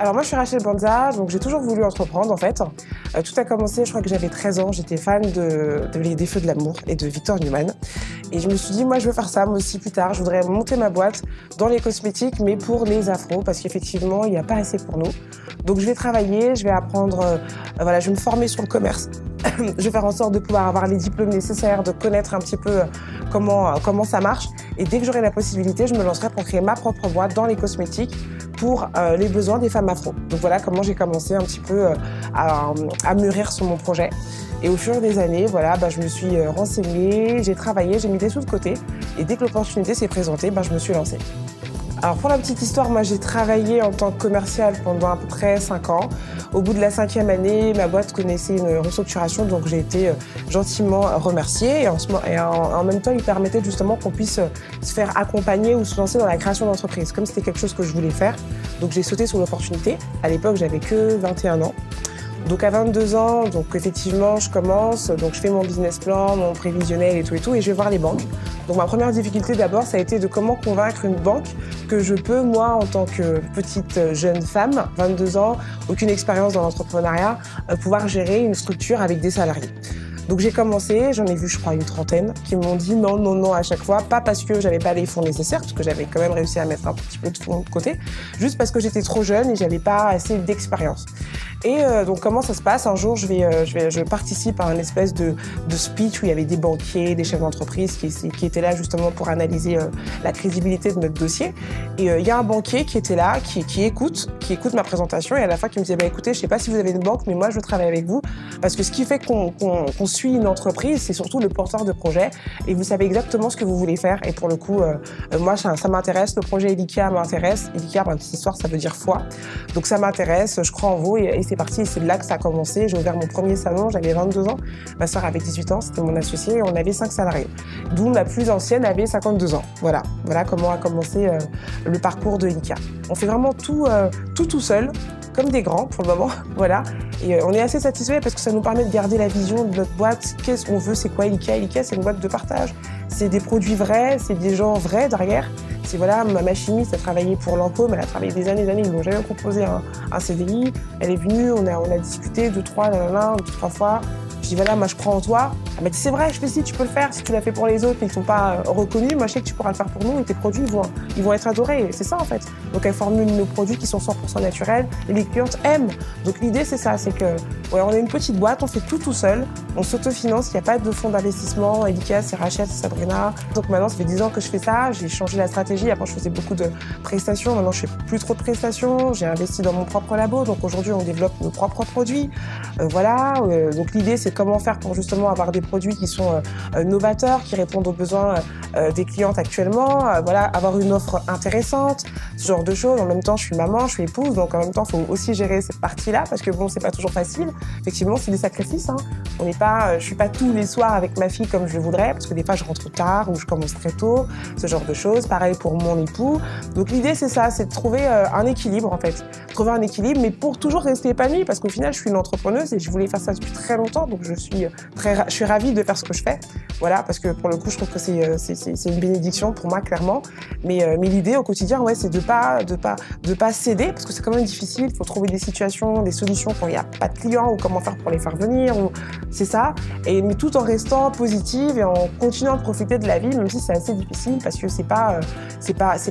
Alors moi je suis Rachel Banza, donc j'ai toujours voulu entreprendre en fait. Tout a commencé, je crois que j'avais 13 ans, j'étais fan des Feux de l'amour et de Victor Newman. Et je me suis dit, moi je veux faire ça, moi aussi plus tard, je voudrais monter ma boîte dans les cosmétiques, mais pour les afros, parce qu'effectivement il n'y a pas assez pour nous. Donc je vais travailler, je vais apprendre, voilà, je vais me former sur le commerce. Je vais faire en sorte de pouvoir avoir les diplômes nécessaires, de connaître un petit peu comment ça marche. Et dès que j'aurai la possibilité, je me lancerai pour créer ma propre boîte dans les cosmétiques pour les besoins des femmes afro. Donc voilà comment j'ai commencé un petit peu à mûrir sur mon projet. Et au fur des années, voilà, je me suis renseignée, j'ai travaillé, j'ai mis des sous de côté. Et dès que l'opportunité s'est présentée, je me suis lancée. Alors pour la petite histoire, moi j'ai travaillé en tant que commerciale pendant à peu près 5 ans. Au bout de la 5e année, ma boîte connaissait une restructuration, donc j'ai été gentiment remerciée. Et en même temps, il permettait justement qu'on puisse se faire accompagner ou se lancer dans la création d'entreprise. Comme c'était quelque chose que je voulais faire, donc j'ai sauté sur l'opportunité. À l'époque, j'avais que 21 ans. Donc à 22 ans, donc effectivement, je commence, donc je fais mon business plan, mon prévisionnel et tout, et je vais voir les banques. Donc ma première difficulté d'abord, ça a été de comment convaincre une banque que je peux, moi, en tant que petite jeune femme, 22 ans, aucune expérience dans l'entrepreneuriat, pouvoir gérer une structure avec des salariés. Donc j'ai commencé, j'en ai vu je crois une trentaine qui m'ont dit non, non, non à chaque fois, pas parce que j'avais pas les fonds nécessaires, parce que j'avais quand même réussi à mettre un petit peu de fonds de côté, juste parce que j'étais trop jeune et j'avais pas assez d'expérience. Et donc comment ça se passe? Un jour je participe à un espèce de speech où il y avait des banquiers, des chefs d'entreprise qui étaient là justement pour analyser la crédibilité de notre dossier. Et il y a un banquier qui était là, qui écoute ma présentation et à la fin qui me disait écoutez, je sais pas si vous avez une banque, mais moi je veux travailler avec vous parce que ce qui fait qu'on suit une entreprise, c'est surtout le porteur de projet et vous savez exactement ce que vous voulez faire. Et pour le coup, moi ça m'intéresse, le projet Elika m'intéresse. Elika, pour une petite histoire, ça veut dire foi. Donc ça m'intéresse, je crois en vous et c'est parti. Et c'est de là que ça a commencé. J'ai ouvert mon premier salon, j'avais 22 ans. Ma soeur avait 18 ans, c'était mon associé et on avait 5 salariés. D'où la plus ancienne avait 52 ans. Voilà comment a commencé le parcours de Elika. On fait vraiment tout seul, comme des grands pour le moment, voilà. Et on est assez satisfait parce que ça nous permet de garder la vision de notre boîte. Qu'est-ce qu'on veut? C'est quoi Elika? Elika, c'est une boîte de partage. C'est des produits vrais, c'est des gens vrais derrière. C'est voilà, ma chimiste a travaillé pour Lancôme, elle a travaillé des années, ils m'ont jamais proposé un CDI. Elle est venue, on a discuté 2-3 fois. Je dis voilà, moi je crois en toi. Elle m'a dit c'est vrai, je fais si tu peux le faire, si tu l'as fait pour les autres et ils ne sont pas reconnus, moi je sais que tu pourras le faire pour nous et tes produits ils vont être adorés. C'est ça en fait. Donc elle formule nos produits qui sont 100% naturels et les clientes aiment. Donc l'idée c'est ça, c'est que ouais, on est une petite boîte, on fait tout seul, on s'autofinance, il n'y a pas de fonds d'investissement. Elika, c'est Rachel, c'est Sabrina. Donc maintenant ça fait 10 ans que je fais ça, j'ai changé la stratégie. Avant je faisais beaucoup de prestations, maintenant je fais plus trop de prestations. J'ai investi dans mon propre labo, donc aujourd'hui on développe nos propres produits. Donc l'idée c'est comment faire pour justement avoir des produits qui sont novateurs, qui répondent aux besoins des clientes actuellement, avoir une offre intéressante, ce genre de choses. En même temps, je suis maman, je suis épouse, donc en même temps, il faut aussi gérer cette partie-là parce que bon, c'est pas toujours facile. Effectivement, c'est des sacrifices. Je suis pas tous les soirs avec ma fille comme je voudrais parce que des fois, je rentre tard ou je commence très tôt, ce genre de choses. Pareil pour mon époux. Donc l'idée, c'est ça, c'est de trouver un équilibre en fait, trouver un équilibre, mais pour toujours rester épanouie parce qu'au final, je suis une entrepreneuse et je voulais faire ça depuis très longtemps, donc je suis ravie de faire ce que je fais, voilà, parce que pour le coup, je trouve que c'est une bénédiction pour moi, clairement. Mais l'idée au quotidien, ouais, c'est de pas céder, parce que c'est quand même difficile. Il faut trouver des situations, des solutions quand il n'y a pas de clients ou comment faire pour les faire venir. C'est ça. Mais tout en restant positive et en continuant de profiter de la vie, même si c'est assez difficile, parce que c'est pas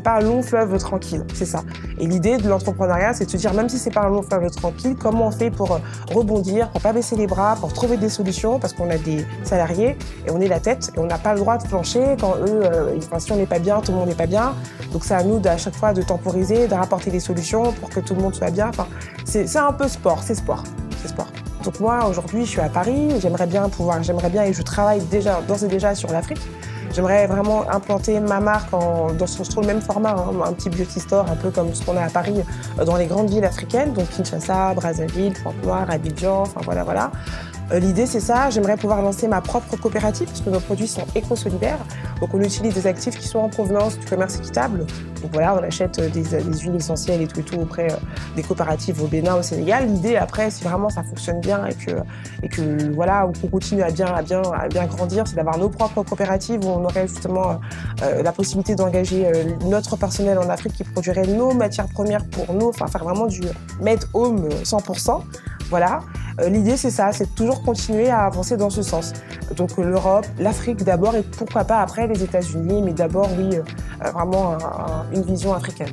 un long fleuve tranquille. C'est ça. Et l'idée de l'entrepreneuriat, c'est de se dire, même si c'est pas un long fleuve tranquille, comment on fait pour rebondir, pour pas baisser les bras, pour trouver des solutions, parce qu'on a des salariés et on est la tête et on n'a pas le droit de flancher quand eux, si on n'est pas bien, tout le monde n'est pas bien. Donc c'est à nous à chaque fois de temporiser, de rapporter des solutions pour que tout le monde soit bien. Enfin, c'est un peu sport, c'est sport. Donc moi aujourd'hui je suis à Paris, j'aimerais bien et je travaille d'ores et déjà sur l'Afrique. J'aimerais vraiment implanter ma marque sur le même format, un petit beauty store, un peu comme ce qu'on a à Paris, dans les grandes villes africaines, donc Kinshasa, Brazzaville, Pointe-Noire, Abidjan, enfin voilà. L'idée, c'est ça. J'aimerais pouvoir lancer ma propre coopérative parce que nos produits sont éco-solidaires. Donc, on utilise des actifs qui sont en provenance du commerce équitable. Donc, voilà, on achète des huiles essentielles et tout auprès des coopératives au Bénin, au Sénégal. L'idée, après, si vraiment ça fonctionne bien et que voilà, on continue à bien grandir, c'est d'avoir nos propres coopératives où on aurait justement la possibilité d'engager notre personnel en Afrique qui produirait nos matières premières pour nous, enfin, faire vraiment du made home 100%. Voilà. L'idée, c'est ça, c'est de toujours continuer à avancer dans ce sens. Donc l'Europe, l'Afrique d'abord et pourquoi pas après les États-Unis, mais d'abord, oui, vraiment une vision africaine.